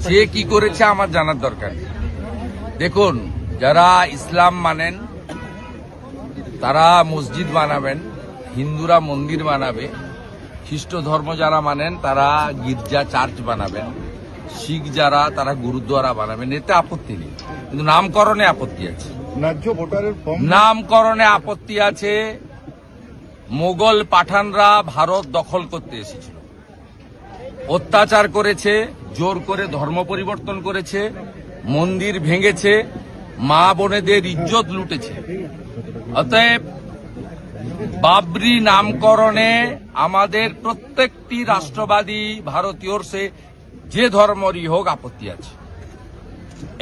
সে কি করেছে আমার জানার দরকার। দেখুন, যারা ইসলাম মানেন তারা মসজিদ বানাবেন, হিন্দুরা মন্দির বানাবে, খ্রিস্ট ধর্ম যারা মানেন তারা গির্জা চার্চ বানাবেন, শিখ যারা তারা গুরুদ্বারা বানাবেন, এতে আপত্তি নেই। কিন্তু নামকরণে আপত্তি আছে। নামকরণে আপত্তি আছে। মোগল পাঠানরা ভারত দখল করতে এসেছিল, অত্যাচার করেছে, জোর করে ধর্ম পরিবর্তন করেছে, মন্দির ভেঙেছে, মা বোনেদের ইজ্জত লুটেছে। অতএব বাবরি নামকরণে আমাদের প্রত্যেকটি রাষ্ট্রবাদী ভারতীয়র সে যে ধর্মেরই হোক আপত্তি আছে।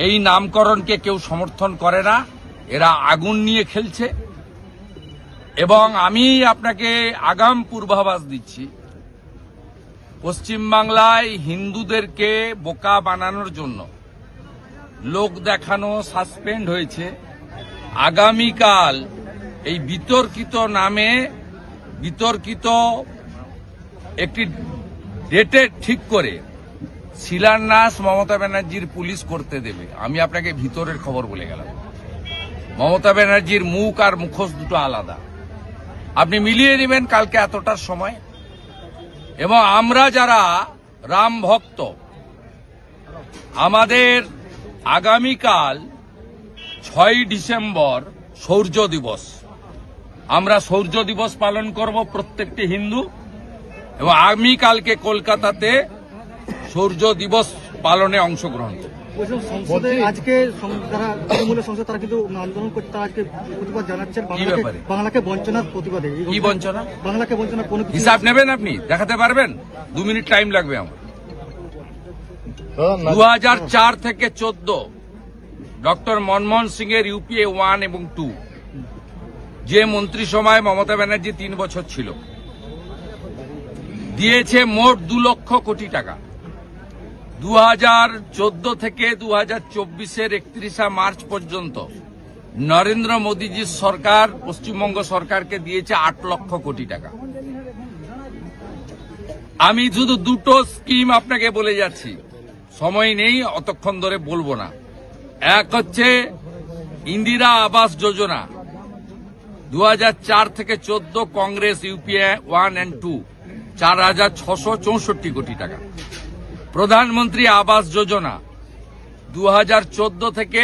এই নামকরণকে কেউ সমর্থন করে না, এরা আগুন নিয়ে খেলছে। এবং আমি আপনাকে আগাম পূর্বাভাস দিচ্ছি, পশ্চিমবাংলায় হিন্দুদেরকে বোকা বানানোর জন্য লোক দেখানো সাসপেন্ড হয়েছে। আগামীকাল এই বিতর্কিত নামে বিতর্কিত একটি ডেটে ঠিক করে শিলান্যাস মমতা ব্যানার্জির পুলিশ করতে দেবে। আমি আপনাকে ভিতরের খবর বলে গেলাম, মমতা ব্যানার্জির মুখ আর মুখোশ দুটো আলাদা। আপনি মিলিয়ে নেবেন কালকে এতটার সময়। এবং আমরা যারা রাম ভক্ত, আমাদের আগামীকাল 6 ডিসেম্বর শৌর্য দিবস। আমরা শৌর্য দিবস পালন করব প্রত্যেকটি হিন্দু, এবং আগামীকালকে কলকাতাতে শৌর্য দিবস পালনে অংশগ্রহণ করব। সংসদে আজকে যারা তৃণমূলের সংসদ তারা কিন্তু আন্দোলন করছে, তারা আজকে প্রতিবাদ জানাচ্ছেন বাংলাকে বঞ্চনার প্রতিবাদে। কি বঞ্চনা? বাংলাকে বঞ্চনার কোন হিসাব নেবেন আপনি? দেখাতে পারবেন? 2 মিনিট টাইম লাগবে আমার। 2004 থেকে 14 ডক্টর মনমোহন সিং এর ইউপিএ 1 এবং 2 যে মন্ত্রিসভায় মমতা ব্যানার্জি 3 বছর ছিল, দিয়েছে মোট 2 লক্ষ কোটি টাকা। 2014 থেকে 2024-এর 31 মার্চ পর্যন্ত নরেন্দ্র মোদীজির সরকার পশ্চিমবঙ্গ সরকারকে দিয়েছে 8 লক্ষ কোটি টাকা। আমি শুধু দুটো স্কিম আপনাকে বলে যাচ্ছি, সময় নেই অতক্ষণ ধরে বলবো না। এক হচ্ছে ইন্দিরা আবাস যোজনা, 2004 থেকে 14 কংগ্রেস ইউপিএ 1 and 2 4,664 কোটি টাকা। প্রধানমন্ত্রী আবাস যোজনা 2014 থেকে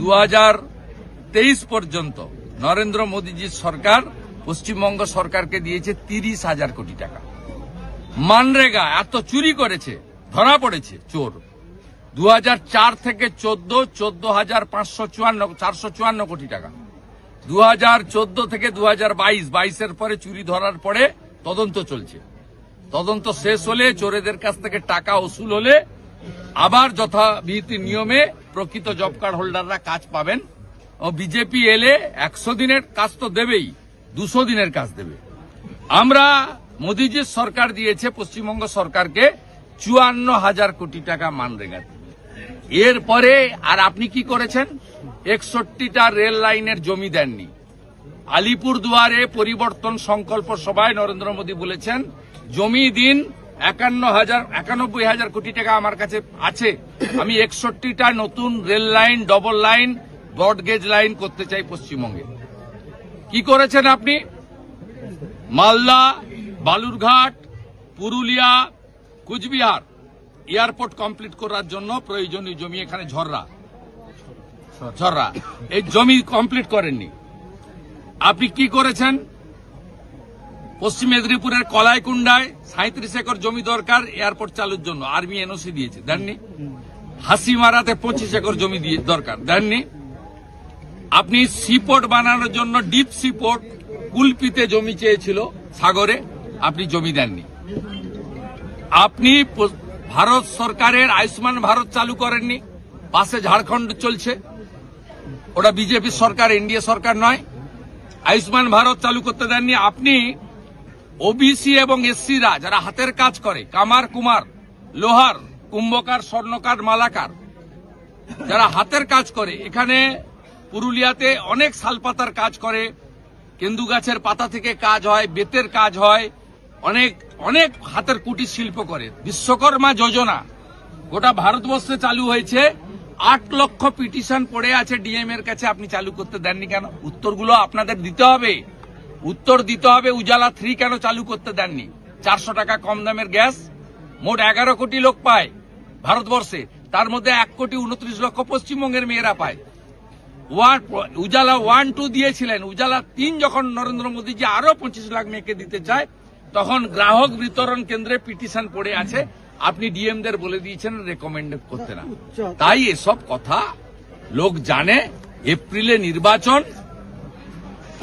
2023 পর্যন্ত নরেন্দ্র মোদীজির সরকার পশ্চিমবঙ্গ সরকারকে দিয়েছে 30,000 কোটি টাকা। মানরেগা এত চুরি করেছে, ধরা পড়েছে চোর। 2004 থেকে 14 14,454 কোটি টাকা। 2014 থেকে 2022 পরে চুরি ধরার পরে তদন্ত চলছে। তদন্ত শেষ হলে, চোরেদের কাছ থেকে টাকা উসুল হলে আবার যথাবিধি নিয়মে প্রকৃত জব কার্ড হোল্ডাররা কাজ পাবেন। ও বিজেপি এলে 100 দিনের কাজ তো দেবেই, 200 দিনের কাজ দেবে। আমরা মোদীজির সরকার দিয়েছে পশ্চিমবঙ্গ সরকারকে 54,000 কোটি টাকা মানরেগা। এরপরে আর আপনি কি করেছেন? 61টা রেল লাইনের জমি দেননি। আলিপুর দুয়ারে পরিবর্তন সংকল্প সভায় নরেন্দ্র মোদী বলেছেন, জমি দিন 91,000 কোটি টাকা আমার কাছে আছে, আমি 61টা নতুন rail line, double line, broad gauge line করতে চাই পশ্চিমবঙ্গে। কি করেছেন আপনি? মালদা, বালুরঘাট, পুরুলিয়া, কুচবিহার এয়ারপোর্ট কমপ্লিট করার জন্য প্রয়োজনীয় জমি, এখানে ঝররা এই জমি কমপ্লিট করেননি। আপনি কি করেছেন? পশ্চিম মেদিনীপুরের কলাইকুণ্ডায় 37 একর জমি দরকার এয়ারপোর্ট চালুর জন্য, আর্মি এনওসি দিয়েছে, দেননি। হাসিমারাতে 25 একর জমি দরকার, দেননি। আপনি সিপোর্ট বানানোর জন্য ডিপ সিপোর্ট কুলপিতে জমি চেয়েছিল সাগরে, আপনি জমি দেননি। আপনি ভারত সরকারের আয়ুষ্মান ভারত চালু করেননি, পাশে ঝাড়খণ্ড চলছে, ওটা বিজেপি সরকার, এনডিএ সরকার নয়। আয়ুষ্মান ভারত চালু করতে দেননি। আপনি ওবিসি এবং এসসিরা যারা হাতের কাজ করে, কামার কুমার, লোহার, কুম্ভকার, স্বর্ণকার, মালাকার, যারা হাতের কাজ করে, এখানে পুরুলিয়াতে অনেক শালপাতার কাজ করে, কেন্দু গাছের পাতা থেকে কাজ হয়, বেতের কাজ হয়, অনেক অনেক হাতের কুটির শিল্প করে। বিশ্বকর্মা যোজনা গোটা ভারতবর্ষে চালু হয়েছে, 8 লক্ষ পিটিশন পড়ে আছে ডিএম এর কাছে, আপনি চালু করতে দেননি কেন? উত্তরগুলো আপনাদের দিতে হবে, উত্তর দিতে হবে। উজালা 3 কেন চালু করতে দেননি? 400 টাকা কম দামের গ্যাস মোট 11 কোটি লোক পায় ভারতবর্ষে, তার মধ্যে 1,29 লক্ষ পশ্চিমবঙ্গের মেয়েরা পায়। উজালা 1-2 দিয়েছিলেন, উজালা 3 যখন নরেন্দ্র মোদীজি আরো 25 লাখ মেয়েকে দিতে চায়, তখন গ্রাহক বিতরণ কেন্দ্রে পিটিশন পড়ে আছে, আপনি ডিএমদের বলে দিয়েছেন রেকমেন্ড করতে না। তাই এসব কথা লোক জানে। এপ্রিলে নির্বাচন,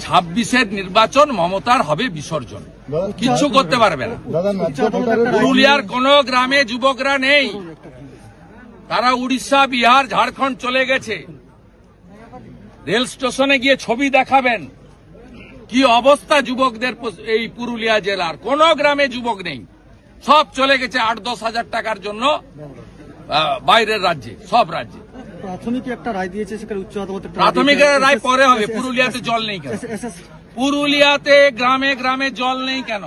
26-এর নির্বাচন, মমতার হবে বিসর্জন, কিচ্ছু করতে পারবে না। পুরুলিয়ার কোন গ্রামে যুবকরা নেই, তারা উড়িষ্যা, বিহার, ঝাড়খণ্ড চলে গেছে। রেল স্টেশনে গিয়ে ছবি দেখাবেন কি অবস্থা যুবকদের। এই পুরুলিয়া জেলার কোন গ্রামে যুবক নেই, সব চলে গেছে 8-10 হাজার টাকার জন্য বাইরের রাজ্যে, সব রাজ্যে। প্রাথমিক একটা রায় দিয়েছে, সেখানে উচ্চ আদালতে প্রাথমিক রায় পরে হবে। পুরুলিয়াতে জল নেই কেন? পুরুলিয়াতে গ্রামে গ্রামে জল নেই কেন?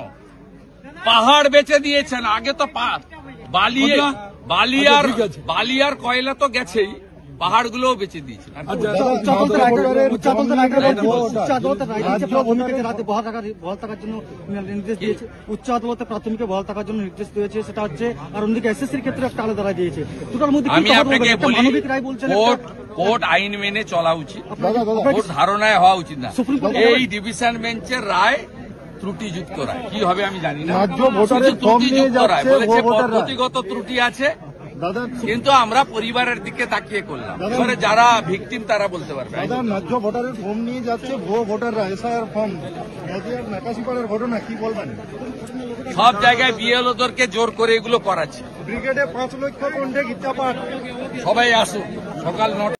পাহাড় বেচে দিয়েছেন। আগে তো বালিয়ার কয়লা তো গেছেই, পাহাড়গুলোও বেচে দিয়েছেন। উচ্চ আদালতে প্রাথমিকে বহাল থাকার জন্য নির্দেশ দিয়েছে, সেটা হচ্ছে। আর অন্যদিকে এসএসসির ক্ষেত্রে একটা আলাদা রায় দিয়েছে। দুটোর মধ্যে আমি আপনাকে বলি, কোর্ট আইন মেনে চলা উচিত, কোর্ট ধারণায় হওয়া উচিত না। এই ডিভিশন বেঞ্চের রায় ত্রুটিযুক্ত রায়। কি হবে আমি জানি না, ত্রুটিযুক্ত রায় বলেছে, পদ্ধতিগত ত্রুটি আছে, কিন্তু আমরা পরিবারের দিকে তাকিয়ে করলাম। এবারে যারা ভিকটিম তারা বলতে পারবে। ন্যায্য ভোটারের ফর্ম নিয়ে যাচ্ছে, ভুয়ো ভোটাররা এসআইআর ফর্ম, নাকাশিপাড়ার ঘটনা কি বলবেন? সব জায়গায় বিএলওদেরকে জোর করে এগুলো করাচ্ছে। ব্রিগেডে 5 লক্ষ কণ্ঠে গীতা পাঠ। সবাই আসুন সকাল 9টা।